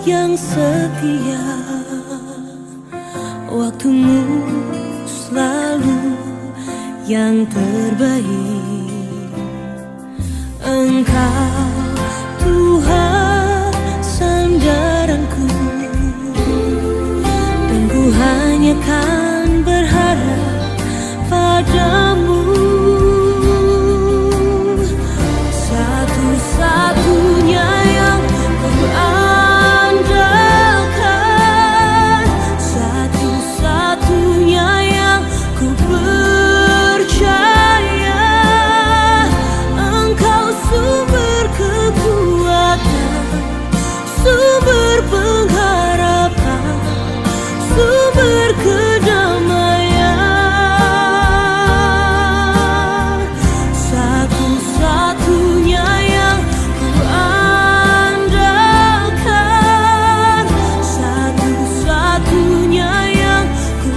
yang setia, waktumu selalu yang terbaik. Engkau Tuhan sandaranku, dan ku hanya kan berharap padamu. Satu-satunya yang ku andalkan, satu-satunya yang ku percaya. Engkau sumber kekuatan, sumber pengharapan, sumber kedamaian. Satu-satunya yang ku andalkan, satu-satunya yang ku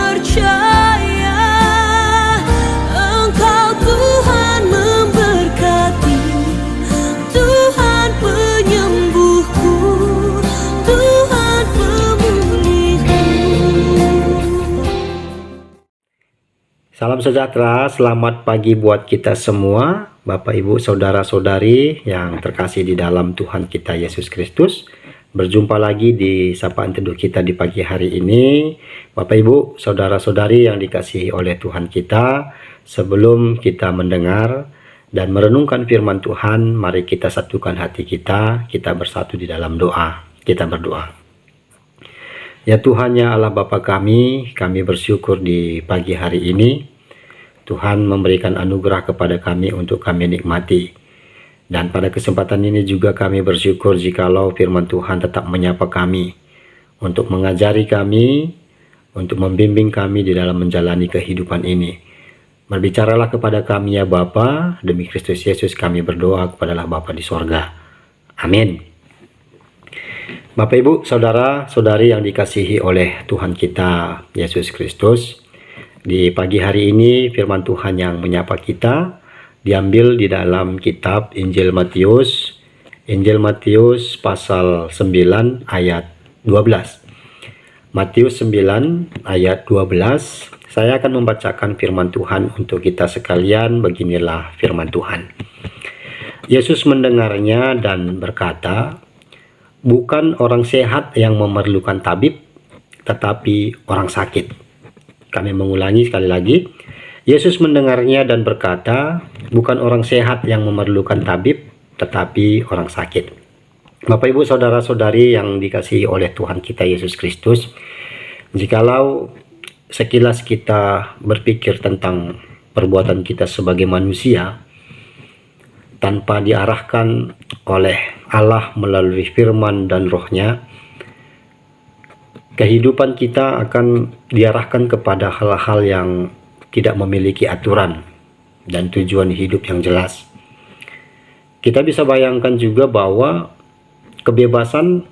percaya. Engkau Tuhan memberkati, Tuhan penyembuhku, Tuhan pemulihku. Salam sejahtera, selamat pagi buat kita semua, Bapak Ibu Saudara-saudari yang terkasih di dalam Tuhan kita Yesus Kristus. Berjumpa lagi di sapaan teduh kita di pagi hari ini. Bapak Ibu Saudara-saudari yang dikasihi oleh Tuhan kita, sebelum kita mendengar dan merenungkan firman Tuhan, mari kita satukan hati kita bersatu di dalam doa. Kita berdoa. Ya Tuhan, ya Allah Bapa kami bersyukur di pagi hari ini. Tuhan memberikan anugerah kepada kami untuk kami nikmati. Dan pada kesempatan ini juga kami bersyukur jikalau firman Tuhan tetap menyapa kami, untuk mengajari kami, untuk membimbing kami di dalam menjalani kehidupan ini. Berbicaralah kepada kami ya Bapa, demi Kristus Yesus kami berdoa kepadalah Bapa di sorga. Amin. Bapak Ibu, Saudara-saudari yang dikasihi oleh Tuhan kita Yesus Kristus, di pagi hari ini firman Tuhan yang menyapa kita diambil di dalam kitab Injil Matius pasal 9 ayat 12. Matius 9 ayat 12. Saya akan membacakan firman Tuhan untuk kita sekalian. Beginilah firman Tuhan. Yesus mendengarnya dan berkata, "Bukan orang sehat yang memerlukan tabib, tetapi orang sakit." Kami mengulangi sekali lagi. Yesus mendengarnya dan berkata, bukan orang sehat yang memerlukan tabib, tetapi orang sakit. Bapak Ibu Saudara-saudari yang dikasihi oleh Tuhan kita Yesus Kristus, jikalau sekilas kita berpikir tentang perbuatan kita sebagai manusia, tanpa diarahkan oleh Allah melalui firman dan rohnya, kehidupan kita akan diarahkan kepada hal-hal yang tidak memiliki aturan dan tujuan hidup yang jelas. Kita bisa bayangkan juga bahwa kebebasan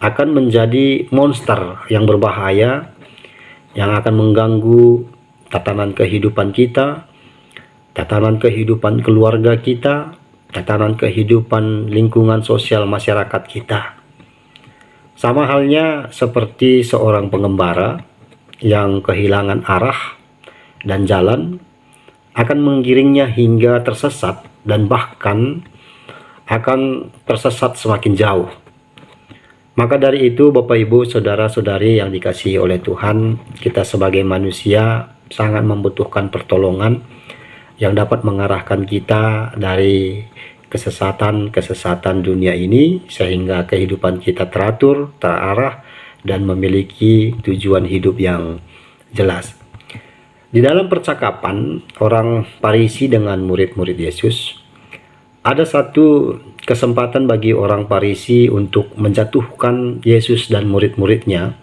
akan menjadi monster yang berbahaya, yang akan mengganggu tatanan kehidupan kita, tatanan kehidupan keluarga kita, tatanan kehidupan lingkungan sosial masyarakat kita. Sama halnya seperti seorang pengembara yang kehilangan arah dan jalan, akan menggiringnya hingga tersesat dan bahkan akan tersesat semakin jauh. Maka dari itu Bapak Ibu Saudara-saudari yang dikasihi oleh Tuhan, kita sebagai manusia sangat membutuhkan pertolongan yang dapat mengarahkan kita dari kesesatan dunia ini, sehingga kehidupan kita teratur, terarah, dan memiliki tujuan hidup yang jelas. Di dalam percakapan orang Farisi dengan murid-murid Yesus, ada satu kesempatan bagi orang Farisi untuk menjatuhkan Yesus dan murid-muridnya,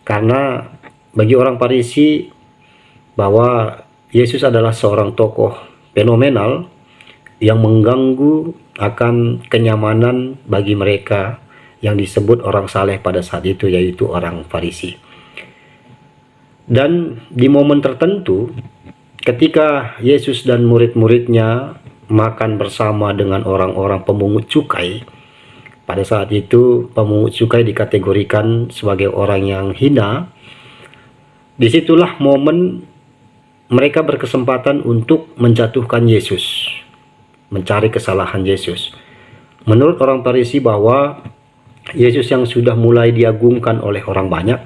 karena bagi orang Farisi bahwa Yesus adalah seorang tokoh fenomenal yang mengganggu akan kenyamanan bagi mereka yang disebut orang saleh pada saat itu, yaitu orang Farisi. Dan di momen tertentu, ketika Yesus dan murid-muridnya makan bersama dengan orang-orang pemungut cukai, Pada saat itu pemungut cukai dikategorikan sebagai orang yang hina. Disitulah momen mereka berkesempatan untuk menjatuhkan Yesus, mencari kesalahan Yesus. Menurut orang Farisi bahwa Yesus yang sudah mulai diagungkan oleh orang banyak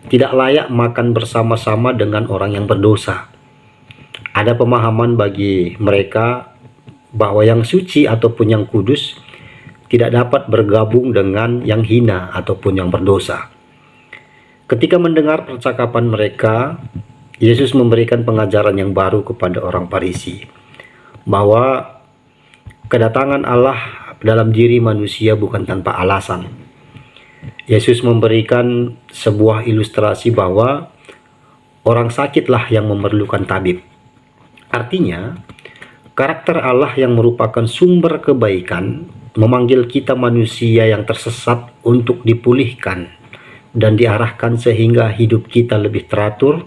tidak layak makan bersama-sama dengan orang yang berdosa. Ada pemahaman bagi mereka bahwa yang suci ataupun yang kudus tidak dapat bergabung dengan yang hina ataupun yang berdosa. Ketika mendengar percakapan mereka, Yesus memberikan pengajaran yang baru kepada orang Farisi, bahwa kedatangan Allah dalam diri manusia bukan tanpa alasan. Yesus memberikan sebuah ilustrasi bahwa orang sakitlah yang memerlukan tabib. Artinya, karakter Allah yang merupakan sumber kebaikan memanggil kita manusia yang tersesat untuk dipulihkan dan diarahkan sehingga hidup kita lebih teratur,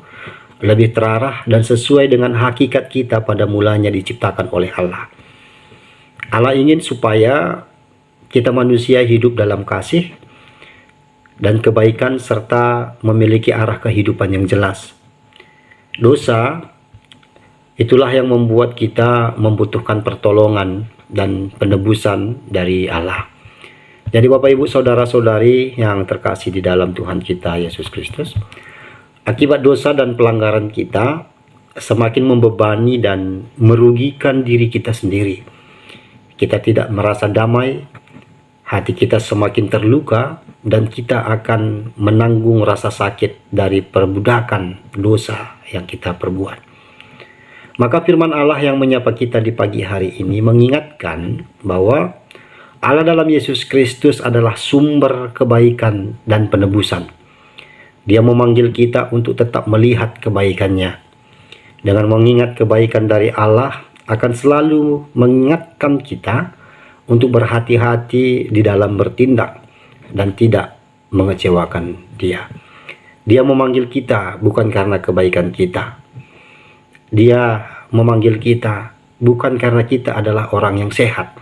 lebih terarah, dan sesuai dengan hakikat kita pada mulanya diciptakan oleh Allah. Allah ingin supaya kita manusia hidup dalam kasih dan kebaikan serta memiliki arah kehidupan yang jelas. Dosa itulah yang membuat kita membutuhkan pertolongan dan penebusan dari Allah. Jadi Bapak Ibu Saudara-saudari yang terkasih di dalam Tuhan kita Yesus Kristus, akibat dosa dan pelanggaran kita semakin membebani dan merugikan diri kita sendiri. Kita tidak merasa damai, hati kita semakin terluka, dan kita akan menanggung rasa sakit dari perbudakan dosa yang kita perbuat. Maka firman Allah yang menyapa kita di pagi hari ini mengingatkan bahwa Allah dalam Yesus Kristus adalah sumber kebaikan dan penebusan. Dia memanggil kita untuk tetap melihat kebaikannya. Dengan mengingat kebaikan dari Allah akan selalu mengingatkan kita untuk berhati-hati di dalam bertindak dan tidak mengecewakan Dia. Dia memanggil kita bukan karena kebaikan kita. Dia memanggil kita bukan karena kita adalah orang yang sehat,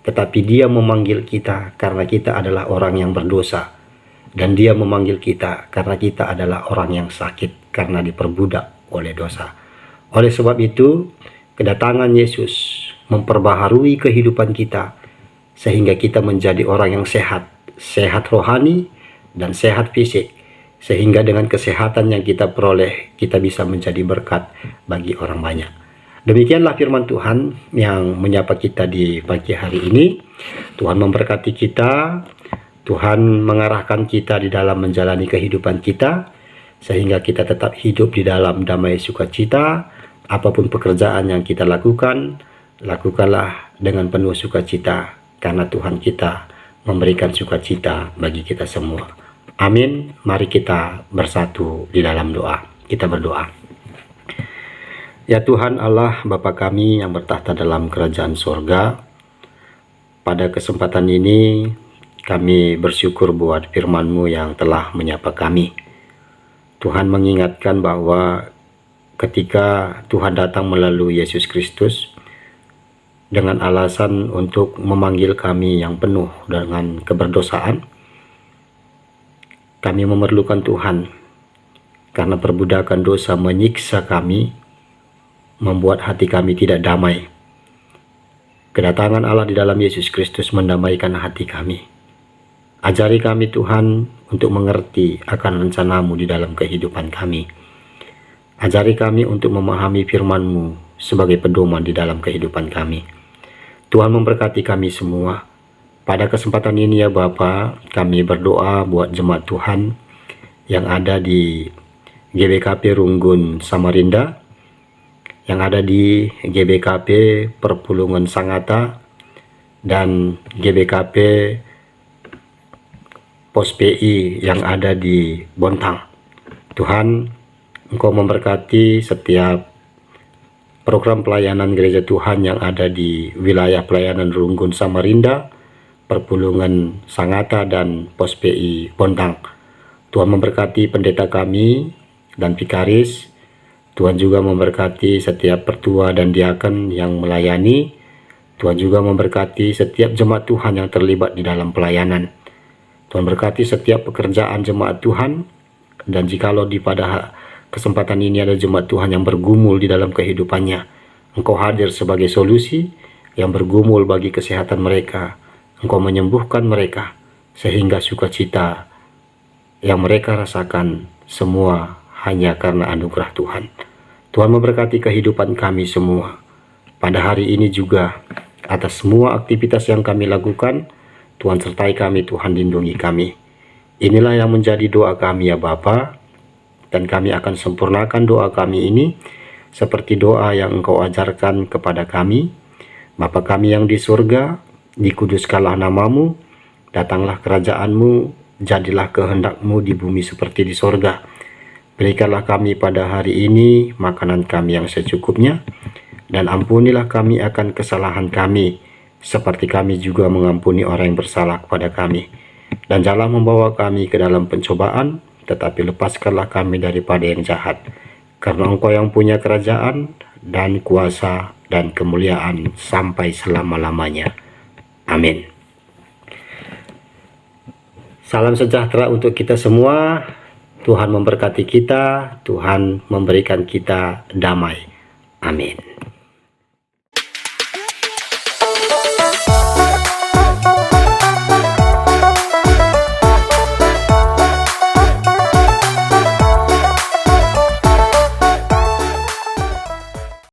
tetapi Dia memanggil kita karena kita adalah orang yang berdosa. Dan Dia memanggil kita karena kita adalah orang yang sakit karena diperbudak oleh dosa. Oleh sebab itu, kedatangan Yesus memperbaharui kehidupan kita sehingga kita menjadi orang yang sehat, sehat rohani dan sehat fisik. Sehingga dengan kesehatan yang kita peroleh, kita bisa menjadi berkat bagi orang banyak. Demikianlah firman Tuhan yang menyapa kita di pagi hari ini. Tuhan memberkati kita, Tuhan mengarahkan kita di dalam menjalani kehidupan kita, sehingga kita tetap hidup di dalam damai sukacita. Apapun pekerjaan yang kita lakukan, lakukanlah dengan penuh sukacita, karena Tuhan kita memberikan sukacita bagi kita semua. Amin. Mari kita bersatu di dalam doa. Kita berdoa. Ya Tuhan Allah, Bapa kami yang bertahta dalam kerajaan sorga, pada kesempatan ini kami bersyukur buat firman-Mu yang telah menyapa kami. Tuhan mengingatkan bahwa ketika Tuhan datang melalui Yesus Kristus dengan alasan untuk memanggil kami yang penuh dengan keberdosaan, kami memerlukan Tuhan karena perbudakan dosa menyiksa kami, membuat hati kami tidak damai. Kedatangan Allah di dalam Yesus Kristus mendamaikan hati kami. Ajari kami Tuhan untuk mengerti akan rencana-Mu di dalam kehidupan kami. Ajari kami untuk memahami firman-Mu sebagai pedoman di dalam kehidupan kami. Tuhan memberkati kami semua. Pada kesempatan ini ya Bapa, kami berdoa buat jemaat Tuhan yang ada di GBKP Runggun Samarinda, yang ada di GBKP Perpulungan Sangatta, dan GBKP Pos PI yang ada di Bontang. Tuhan, Engkau memberkati setiap program pelayanan gereja Tuhan yang ada di wilayah pelayanan Runggun Samarinda, Perpulungan Sangatta, dan Pos PI Bontang. Tuhan memberkati pendeta kami dan vikaris. Tuhan juga memberkati setiap pertua dan diaken yang melayani, Tuhan juga memberkati setiap jemaat Tuhan yang terlibat di dalam pelayanan. Tuhan berkati setiap pekerjaan jemaat Tuhan, dan jikalau pada kesempatan ini ada jemaat Tuhan yang bergumul di dalam kehidupannya, Engkau hadir sebagai solusi yang bergumul bagi kesehatan mereka. Engkau menyembuhkan mereka, sehingga sukacita yang mereka rasakan semua hanya karena anugerah Tuhan. Tuhan memberkati kehidupan kami semua. Pada hari ini juga, atas semua aktivitas yang kami lakukan, Tuhan sertai kami, Tuhan lindungi kami. Inilah yang menjadi doa kami ya Bapa, dan kami akan sempurnakan doa kami ini seperti doa yang Engkau ajarkan kepada kami. Bapa kami yang di surga, dikuduskanlah namamu, datanglah kerajaan-Mu, jadilah kehendak-Mu di bumi seperti di surga. Berikanlah kami pada hari ini makanan kami yang secukupnya, dan ampunilah kami akan kesalahan kami, seperti kami juga mengampuni orang yang bersalah kepada kami. Dan janganlah membawa kami ke dalam pencobaan, tetapi lepaskanlah kami daripada yang jahat. Karena Engkau yang punya kerajaan, dan kuasa, dan kemuliaan sampai selama-lamanya. Amin. Salam sejahtera untuk kita semua. Tuhan memberkati kita, Tuhan memberikan kita damai. Amin.